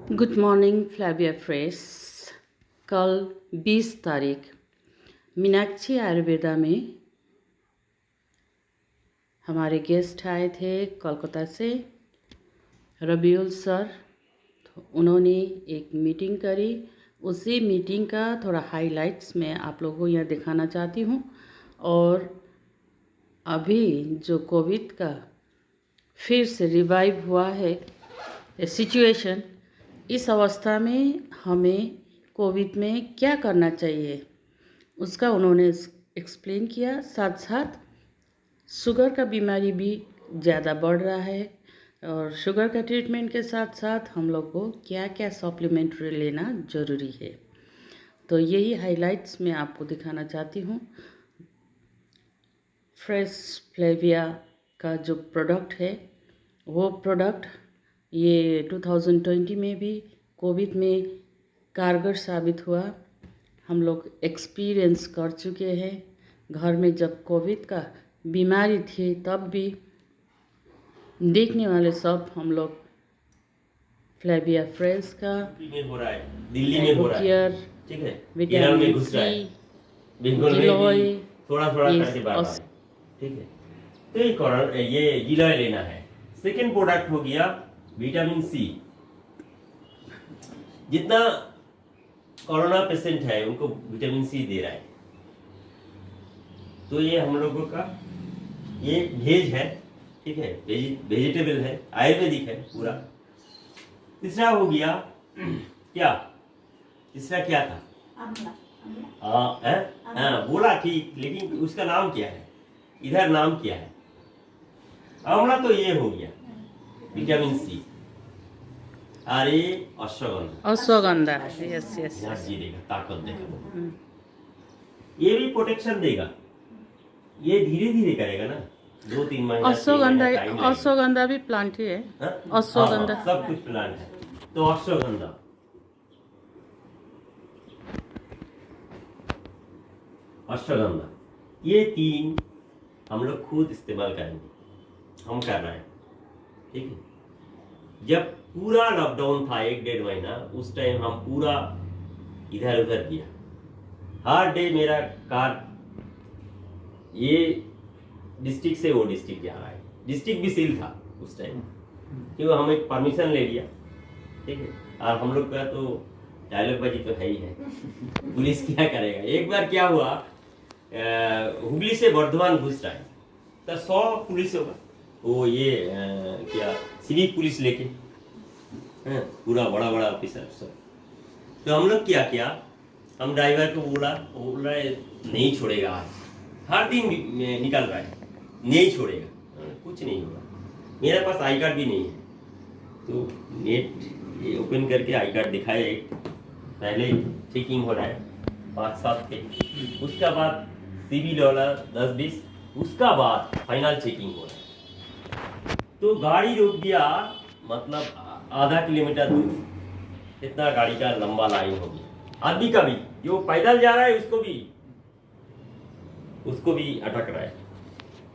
Good morning फ्लैविया fresh. कल 20 तारीख मीनाक्षी आयुर्वेदा में हमारे गेस्ट आए थे कोलकाता से, रबीउल सर। तो उन्होंने एक मीटिंग करी। उसी मीटिंग का थोड़ा हाइलाइट्स मैं आप लोगों को यहाँ दिखाना चाहती हूँ। और अभी जो कोविड का फिर से रिवाइव हुआ है सिचुएशन, इस अवस्था में हमें कोविड में क्या करना चाहिए उसका उन्होंने एक्सप्लेन किया। साथ साथ शुगर का बीमारी भी ज़्यादा बढ़ रहा है और शुगर का ट्रीटमेंट के साथ साथ हम लोग को क्या क्या सप्लीमेंट्री लेना ज़रूरी है। तो यही हाइलाइट्स मैं आपको दिखाना चाहती हूँ। फ्रेश फ्लेविया का जो प्रोडक्ट है वो प्रोडक्ट ये 2020 में भी कोविड में कारगर साबित हुआ। हम लोग एक्सपीरियंस कर चुके हैं। घर में जब कोविड का बीमारी थी तब भी देखने वाले सब हम लोग फ्लेविया फ्रेश का में हो रहा है, दिल्ली में हो रहा है, ठीक है, केरल में विटामिन घुस रहा है, सी, बेंगलोर में गिलोय, भी थोड़ा थोड़ा करके बार बार, ठीक है। तो ये गिलोय लेना है। सेकेंड प्रोडक्ट हो गया विटामिन सी। जितना कोरोना पेशेंट है उनको विटामिन सी दे रहा है। तो ये हम लोगों का ये वेज है, ठीक है, वेजिटेबल है, आयुर्वेदिक है पूरा। तीसरा हो गया क्या, तीसरा क्या था? बोला ठीक, लेकिन उसका नाम क्या है, इधर नाम क्या है? आंवला। तो ये हो गया विटामिन सी। अरे अश्वगंधा, यस यस, एनर्जी देगा, ताकत देगा, ये भी प्रोटेक्शन देगा। ये धीरे धीरे करेगा ना, 2-3 महीना। अश्वगंधा भी प्लांट ही है। अश्वगंधा सब कुछ प्लांट है। तो अश्वगंधा ये 3 हम लोग खुद इस्तेमाल करेंगे। हम कर रहे हैं, ठीक है। जब पूरा लॉकडाउन था 1-1.5 महीना, उस टाइम हम पूरा इधर उधर किया। हर डे मेरा कार ये डिस्ट्रिक्ट से वो डिस्ट्रिक्ट जा रहा है। डिस्ट्रिक्ट भी सील था उस टाइम, क्योंकि हम एक परमिशन ले लिया, ठीक है। और हम लोग का तो डायलॉग बाजी तो है ही है। पुलिस क्या करेगा। एक बार क्या हुआ, हुगली से वर्धमान घुस रहा है, तो 100 पुलिस होगा, वो ये क्या सिविक पुलिस लेके, पूरा बड़ा बड़ा ऑफिसर सब। तो हम लोग क्या किया, हम ड्राइवर को बोला, वो बोल रहा है नहीं छोड़ेगा आज, हर दिन निकल रहा है, नहीं छोड़ेगा, कुछ नहीं होगा। मेरे पास आई कार्ड भी नहीं है। तो नेट ये ओपन करके आई कार्ड दिखाया। एक पहले चेकिंग हो रहा है 5-7 पे, उसका बाद सिविल वाला 10-20, उसका बाद फाइनल चेकिंग हो रहा है। तो गाड़ी रोक दिया, मतलब आधा किलोमीटर दूर इतना गाड़ी का लंबा लाइन हो गया। आदमी का भी, जो पैदल जा रहा है उसको भी अटक रहा है।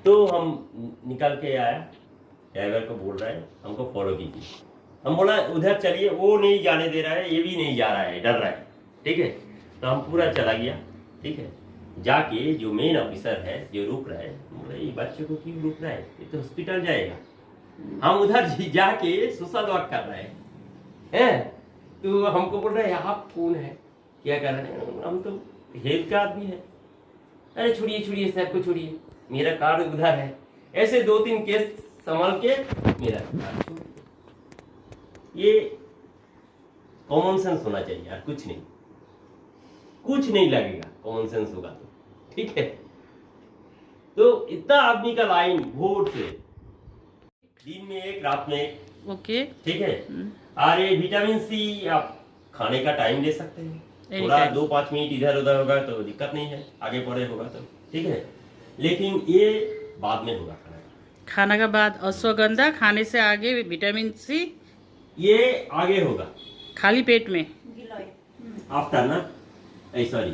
तो हम निकल के आया, ड्राइवर को बोल रहा है हमको फॉलो कीजिए। हम बोला उधर चलिए, वो नहीं जाने दे रहा है, ये भी नहीं जा रहा है, डर रहा है, ठीक है। तो हम पूरा चला गया, ठीक है। जाके जो मेन ऑफिसर है जो रुक रहा है, बोले ये बच्चे को क्यों रुक रहा है, ये तो हॉस्पिटल जाएगा। हम उधर जाके सोशल वर्क कर रहे हैं। तो हमको बोल रहे हैं आप कौन है, क्या कर रहे हैं? हम तो हेल्थ का आदमी है। अरे छोड़िए सर को छोड़िए, मेरा कार्ड उधर है। ऐसे 2-3 केस संभाल के मेरा कार्ड। ये कॉमन सेंस होना चाहिए यार, कुछ नहीं लगेगा, कॉमन सेंस होगा तो, ठीक है। तो इतना आदमी का लाइन भोर से, दिन में एक रात में एक, ओके, ठीक है। और ये विटामिन सी आप खाने का टाइम ले सकते हैं, थोड़ा 2-5 मिनट इधर उधर होगा तो दिक्कत नहीं है, आगे पड़े होगा तो ठीक है, लेकिन ये बाद में होगा खाने का बाद। अश्वगंधा खाने से आगे विटामिन सी ये आगे होगा, खाली पेट में, आफ्टर ना, सॉरी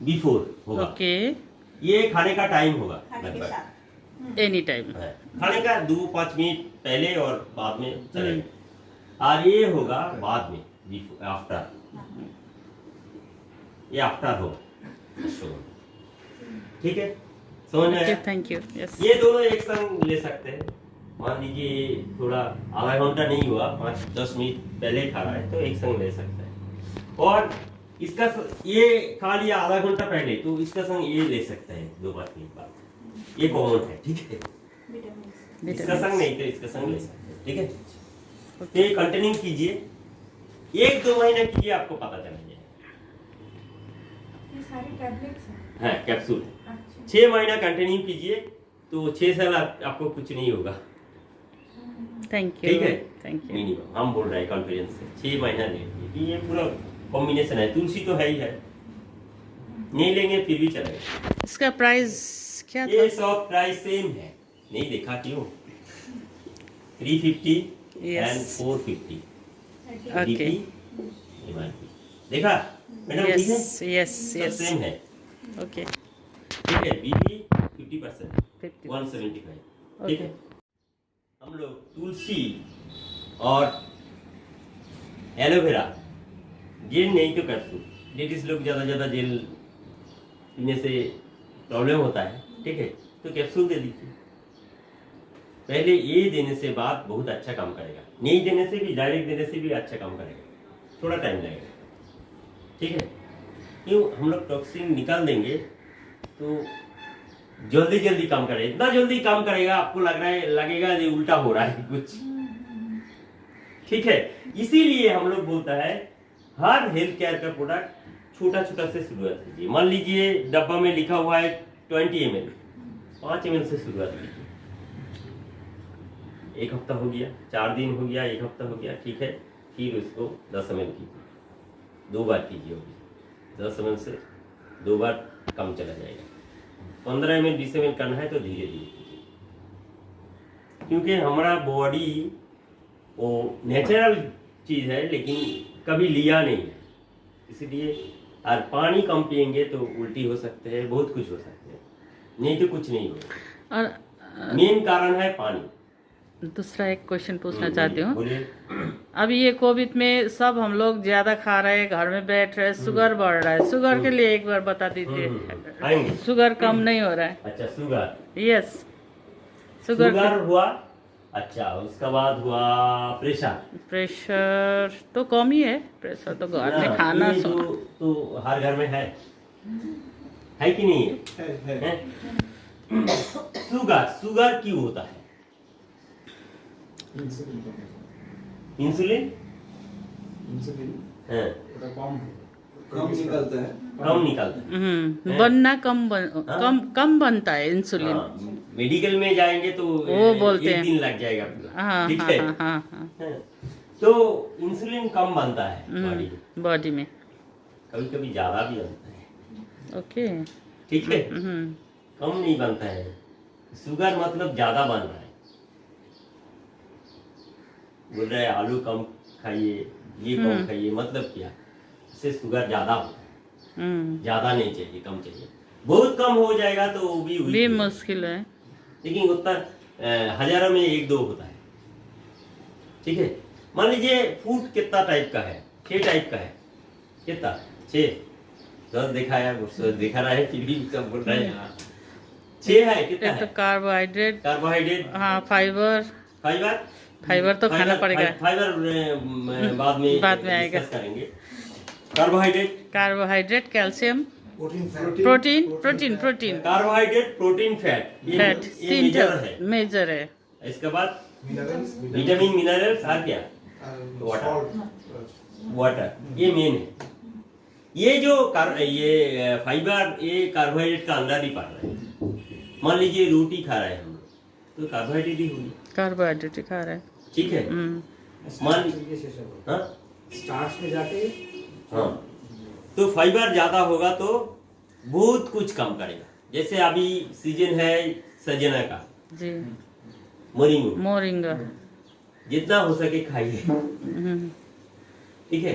बिफोर होगा, ओके। ये खाने का टाइम होगा लगभग एनी टाइम। है खाने का 2-5 मिनट पहले और बाद में चलेगा। और ये होगा बाद में, आफ्टर, ये आफ्टर होगा। ठीक है, समझ में आया? Thank you. यस, ये दोनों एक संग ले सकते हैं। मान लीजिए थोड़ा आधा घंटा नहीं हुआ, 5-10 मिनट पहले खा रहा है तो एक संग ले सकते हैं। और इसका ये खा लिया आधा घंटा पहले तो इसका संग ये ले सकते हैं 2-5 मिनट बाद। ये कॉमन है, ठीक है। इसका संग नहीं तो इसका संग ले सकते हैं, ठीक है। तो ये कंटिन्यू कीजिए, 1-2 महीना कीजिए, आपको पता चल जाएगा। ये सारी टैबलेट्स हैं। हाँ, कैप्सूल है। अच्छा। 6 महीना कंटिन्यू कीजिए तो 6 साल आपको कुछ नहीं होगा। Thank you. ठीक है, थैंक यू। मिनिमम हम बोल रहे हैं कॉन्फिडेंस से 6 महीना लेंगे। ये पूरा कॉम्बिनेशन है, तुलसी तो है ही है, नहीं लेंगे फिर भी चलेगा। इसका प्राइस क्या था? ये सब प्राइस सेम है, नहीं देखा क्यों? 350 Yes. And 450 okay. MRP देखा मैडम? ठीक है, यस यस सब यस। सेम है। ओके। ठीक है, बीपी 50%, 50%। 175। ठीक है, हम लोग तुलसी और एलोवेरा, जेल नहीं तो कैप्सूल। लेडीज लोग ज़्यादा जेल पीने से प्रॉब्लम होता है, ठीक है, तो कैप्सूल दे दीजिए। पहले ये देने से बाद बहुत अच्छा काम करेगा, नहीं देने से भी, डायरेक्ट देने से भी अच्छा काम करेगा, थोड़ा टाइम लगेगा, ठीक है। क्यों? हम लोग टॉक्सिन निकाल देंगे तो जल्दी काम करेगा। इतना जल्दी काम करेगा आपको लगेगा ये उल्टा हो रहा है कुछ, ठीक है। इसीलिए हम लोग बोलता है हर हेल्थ केयर का प्रोडक्ट छोटा से शुरुआत कीजिए। मान लीजिए डब्बा में लिखा हुआ है 20 ml, 5 ml से शुरुआत कीजिए। 1 हफ्ता हो गया, 4 दिन हो गया, 1 हफ्ता हो गया, ठीक है। फिर उसको 10 ml कीजिए, 2 बार कीजिए। 10 ml से 2 बार कम चला जाएगा। 15 ml 20 ml करना है तो धीरे कीजिए, क्योंकि हमारा बॉडी वो नेचुरल चीज़ है लेकिन कभी लिया नहीं है, इसलिए। और पानी कम पियेंगे तो उल्टी हो सकते हैं, बहुत कुछ हो सकते हैं, नहीं तो कुछ नहीं होगा। और मेन कारण है पानी। दूसरा एक क्वेश्चन पूछना चाहती हूँ। बोलिए। अभी ये कोविड में सब हम लोग ज्यादा खा रहे हैं, घर में बैठ रहे हैं, शुगर बढ़ रहा है। शुगर के लिए एक बार बता दीजिए। आएंगे। शुगर कम नहीं हो रहा है। अच्छा, शुगर। यस, शुगर हुआ, अच्छा, उसका बाद हुआ प्रेशर तो कम ही है। प्रेशर तो घर में खाना ये तो हर घर में है कि नहीं है? शुगर क्यों होता है? इंसुलिन हाँ, कम निकलता है। बनना कम बनता है इंसुलिन। हाँ, मेडिकल में जाएंगे तो वो बोलते एक हैं। दिन लग जाएगा पूरा, हाँ ठीक हाँ है। हाँ हाँ हाँ। हाँ, तो इंसुलिन कम बनता है बॉडी में, बॉडी में। कभी ज्यादा भी बनता है, ओके। ठीक है। कम नहीं बनता है। शुगर मतलब ज्यादा बन रहा है। बोल रहे हैं आलू कम खाइए, ये कम खाइए, मतलब क्या? इससे शुगर ज्यादा होता है। ज्यादा नहीं चाहिए, कम चाहिए। बहुत कम हो जाएगा तो वो भी मुश्किल है, लेकिन उतना हजारों में 1-2 होता है, ठीक है। मान लीजिए फूड कितना टाइप का है? 6 टाइप का है। कितना? 6 10 दिखाया, दिखा रहा है, फिर भी सब बोल रहे हैं 6 है। कितना है? कार्बोहाइड्रेट, हाँ, फाइबर तो खाना पड़ेगा। फाइबर बाद में आएगा। डिस्कस करेंगे। Carbohydrate, calcium, protein, carbohydrate, protein, fat, ये मेजर है। इसके बाद विटामिन, मिनरल्स और क्या? वाटर, ये मेन है। ये जो ये फाइबर, ये कार्बोहाइड्रेट का अंदर ही पड़ रहा है। मान लीजिए रोटी खा रहे हैं हम लोग तो कार्बोहाइड्रेट ही होगी, कार्बोहाइड्रेट खा रहा है, ठीक है। मान स्टार्च में जाके हाँ, तो फाइबर ज्यादा होगा तो बहुत कुछ कम करेगा। जैसे अभी सीजन है सजना का जी, मोरिंगा, जितना हो सके खाइए, ठीक है।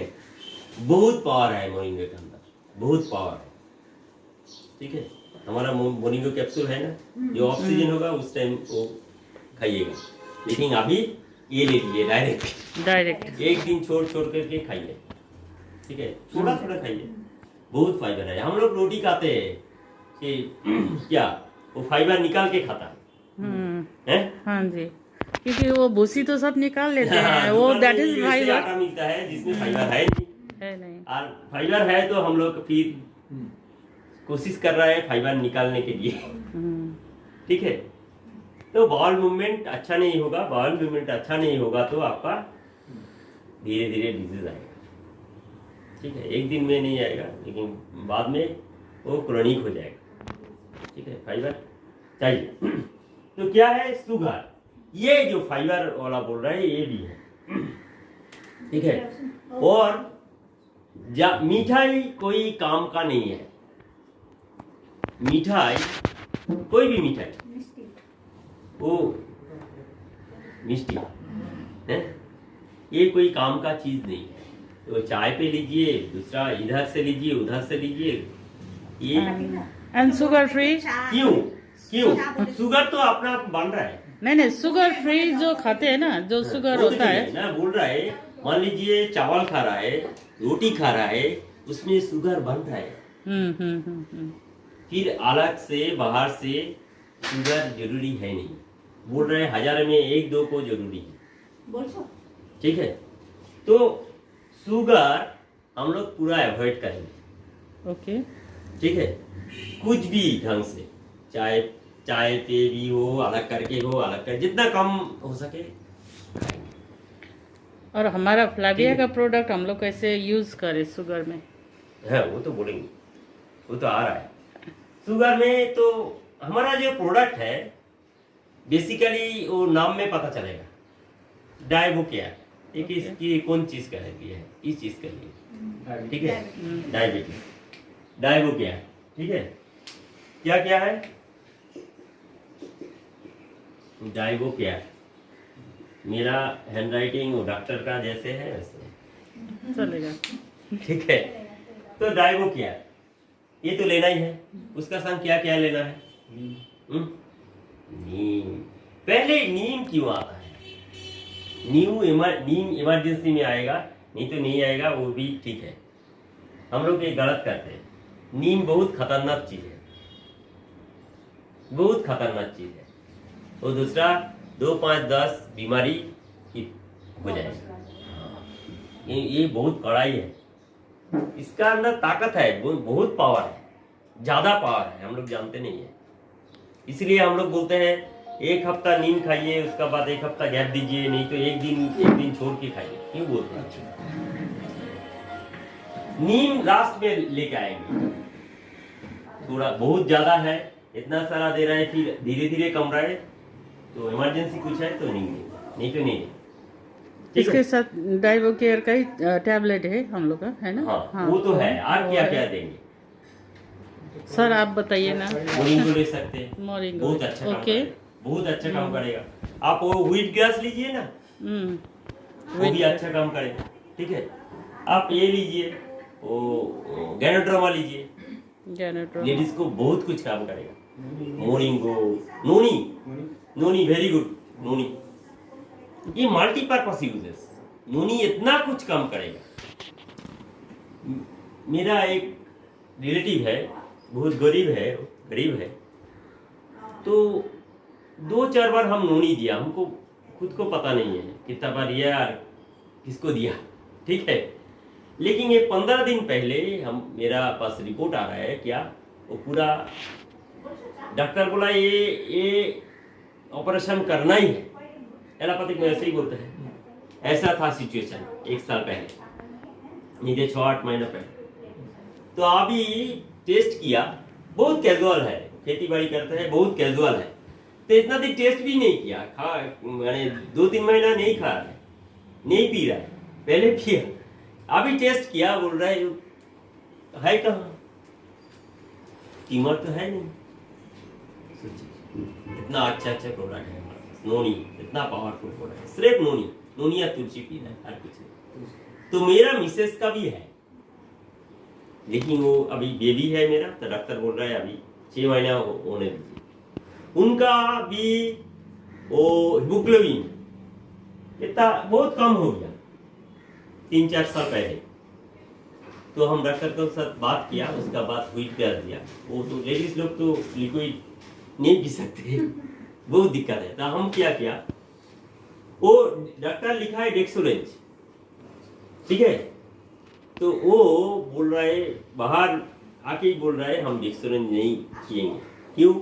बहुत पावर है मोरिंगा के अंदर, बहुत पावर है, ठीक है। हमारा मोरिंगो कैप्सूल है ना, जो ऑफ सीजन होगा उस टाइम वो खाइएगा, लेकिन अभी ये ले लीजिए डायरेक्ट। एक दिन छोड़ छोड़ करके खाइए, ठीक है, थोड़ा थोड़ा खाइए, बहुत फाइबर है। हम लोग रोटी खाते हैं कि क्या वो फाइबर निकाल के खाता है? हाँ जी, क्योंकि वो भूसी तो सब निकाल लेते हैं, वो दुकान दैट में इज ऐसे फाइबर आटा मिलता है जिसमें फाइबर है नहीं। और फाइबर है तो हम लोग फिर कोशिश कर रहा है फाइबर निकालने के लिए, ठीक है। तो बाउल मूवमेंट अच्छा नहीं होगा, बाउल मूवमेंट अच्छा नहीं होगा तो आपका धीरे धीरे डिजीज आएगा, ठीक है। एक दिन में नहीं आएगा, लेकिन बाद में वो क्रोनिक हो जाएगा, ठीक है। फाइबर चाहिए। तो क्या है शुगर, ये जो फाइबर वाला बोल रहा है ये भी है, ठीक है। और मिठाई कोई काम का नहीं है, मिठाई कोई भी मिठाई वो मिष्टी है, ये कोई काम का चीज नहीं है। तो चाय पे लीजिए, दूसरा इधर से लीजिए, उधर से लीजिए, ये एंड शुगर फ्री। क्यों क्यों शुगर तो अपना बन रहा है, नहीं शुगर फ्री जो खाते हैं ना, जो शुगर वो तो होता ठीक है ना, बोल रहा है मान लीजिए चावल खा रहा है, रोटी खा रहा है, उसमें शुगर बन रहा है। फिर अलग से बाहर से शुगर जरूरी है नहीं, बोल रहे हैं 1000 में 1-2 को जरूरी है, ठीक है। तो शुगर हम लोग पूरा अवॉइड करेंगे, ओके, ठीक है। कुछ भी ढंग से चाय पे भी हो, अलग करके हो, अलग कर, जितना कम हो सके। और हमारा फ्लाविया का प्रोडक्ट हम लोग कैसे यूज करें शुगर में? है वो तो बोलेंगे, वो तो आ रहा है शुगर में। तो हमारा जो प्रोडक्ट है बेसिकली वो नाम में पता चलेगा, डायबो केयर, ये किसकी कौन चीज का है, ये इस चीज का लिए, ठीक है, डायबिटीज, डायबो केयर, ठीक है। क्या क्या है डायबो केयर, मेरा हैंड राइटिंग वो डॉक्टर का जैसे है वैसे चलेगा, ठीक है। तो डायबो केयर ये तो लेना ही है, उसका संग क्या क्या लेना है? नीम। पहले नीम क्यों आता है? नीम इमरजेंसी में आएगा, नहीं तो नहीं आएगा, वो भी ठीक है। हम लोग ये गलत करते हैं, नीम बहुत खतरनाक चीज है, बहुत खतरनाक चीज है। और दूसरा 2, 5, 10 बीमारी हो जाएगा, ये बहुत कड़ाई है, इसका अंदर ताकत है, बहुत पावर है, ज्यादा पावर है, हम लोग जानते नहीं है। इसलिए हम लोग बोलते हैं 1 हफ्ता नीम खाइए, उसका बाद 1 हफ्ता गैप दीजिए, नहीं तो एक दिन छोड़ के खाइए, क्यों बोलते हैं? नीम लास्ट में लेके आएंगे, थोड़ा बहुत ज्यादा है, इतना सारा दे रहा है, फिर धीरे धीरे कम रहा है, तो इमरजेंसी कुछ है तो नहीं तो नहीं। इसके साथ डाइबो केयर का ही टैबलेट है हम लोग का, है ना? हाँ, वो तो है। और क्या क्या देंगे सर, आप बताइए ना। मोरिंगो ले सकते हैं, मोरिंगो, बहुत अच्छा काम ओके, करेगा, बहुत अच्छा काम करेगा। आप वो व्हीट ग्रास लीजिए ना, वो भी अच्छा काम करेगा, ठीक है। आप ये लीजिए, वो गैनोड्रामा लीजिए, लेडीज को बहुत कुछ काम करेगा। मोरिंगो, नोनी वेरी गुड, नोनी ये मल्टीपर्पस यूजेस, नोनी इतना कुछ काम करेगा। मेरा एक रिलेटिव है, बहुत गरीब है, तो 2-4 बार हम नोनी दिया, हमको खुद को पता नहीं है कितना बार दिया और किसको दिया, ठीक है। लेकिन ये 15 दिन पहले मेरा पास रिपोर्ट आ रहा है, क्या वो पूरा डॉक्टर बोला ये ऑपरेशन करना ही है, एलोपैथिक में ऐसे ही बोलते हैं। ऐसा था सिचुएशन 1 साल पहले, नहीं तो 6-8 महीना पहले। तो अभी टेस्ट किया, बहुत कैजुअल है, खेती बाड़ी करते हैं, बहुत कैजुअल है, तो इतना दिन टेस्ट भी नहीं किया, मैंने 2-3 महीना नहीं खा रहा है, नहीं पी रहा है, पहले किया, अभी टेस्ट किया, बोल रहा है कहाँ, कीमत तो है नहीं। इतना अच्छा प्रोडक्ट है नोनी, इतना पावरफुल प्रोडक्ट है, सिर्फ नोनी या तुलसी पीना है, हर कुछ नहीं। तो मेरा मिसेस का भी है, लेकिन वो अभी बेबी है मेरा, तो डॉक्टर बोल रहा है अभी 6 महीना होने दीजिए। उनका भी वो हीमोग्लोबिन इतना बहुत कम हो गया 3-4 साल पहले। तो हम डॉक्टर के साथ बात किया, उसका बाद व्हीट कर दिया। वो तो लेडीज लोग तो लिक्विड नहीं पी सकते, बहुत दिक्कत है। तो हम क्या किया, वो डॉक्टर लिखा है डेक्सोरेंज, ठीक है। तो वो बोल रहा है, बाहर आके ही बोल रहा है हम डेक्सोरेंज नहीं पिएंगे। क्यों?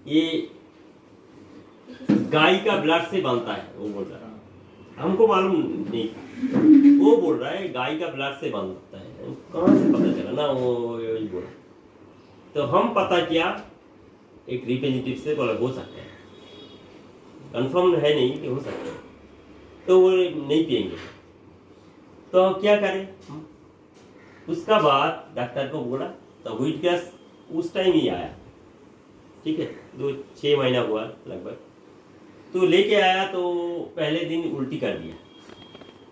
ये गाय का ब्लड से बनता है, वो बोल रहा है। हमको मालूम नहीं था, वो बोल रहा है गाय का ब्लड से बनता है। कहाँ से पता चला ना, वो यही बोला। तो हम पता किया एक रिप्रेजेंटेटिव से, बोला हो सकता है, कंफर्म है नहीं कि हो सकता है। तो वो नहीं पिएंगे। तो हम क्या करें? उसका बाद डॉक्टर को बोला, तो व्हीट गैस उस टाइम ही आया, ठीक है, 6 महीना हुआ लगभग। तो लेके आया तो पहले दिन उल्टी कर दिया,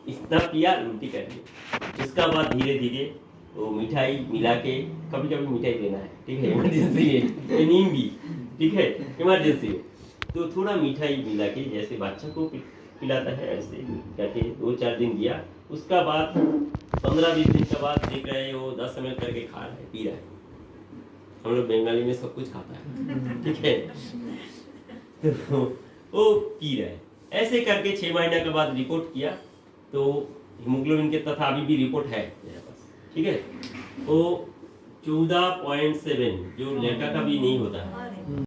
इतना पिया उल्टी कर दिया। उसका बाद धीरे धीरे वो मिठाई मिला के, कभी कभी मिठाई देना है, ठीक है, इमरजेंसी में, नीम भी, ठीक है, इमरजेंसी में। तो थोड़ा मिठाई मिला के जैसे बच्चा को पिलाता है ऐसे करके 2-4 दिन दिया। उसका बाद 15-20 दिन के बाद देख रहे हैं वो 10 ml करके खा रहा है, पी रहा है। हम लोग बंगाली में सब कुछ खाता है, ठीक है। तो वो पी रहा है। ऐसे करके 6 महीने के बाद रिपोर्ट किया तो हीमोग्लोबिन के तथा अभी भी रिपोर्ट है मेरे पास, ठीक है। वो 14.7 जो लड़का का भी नहीं होता है,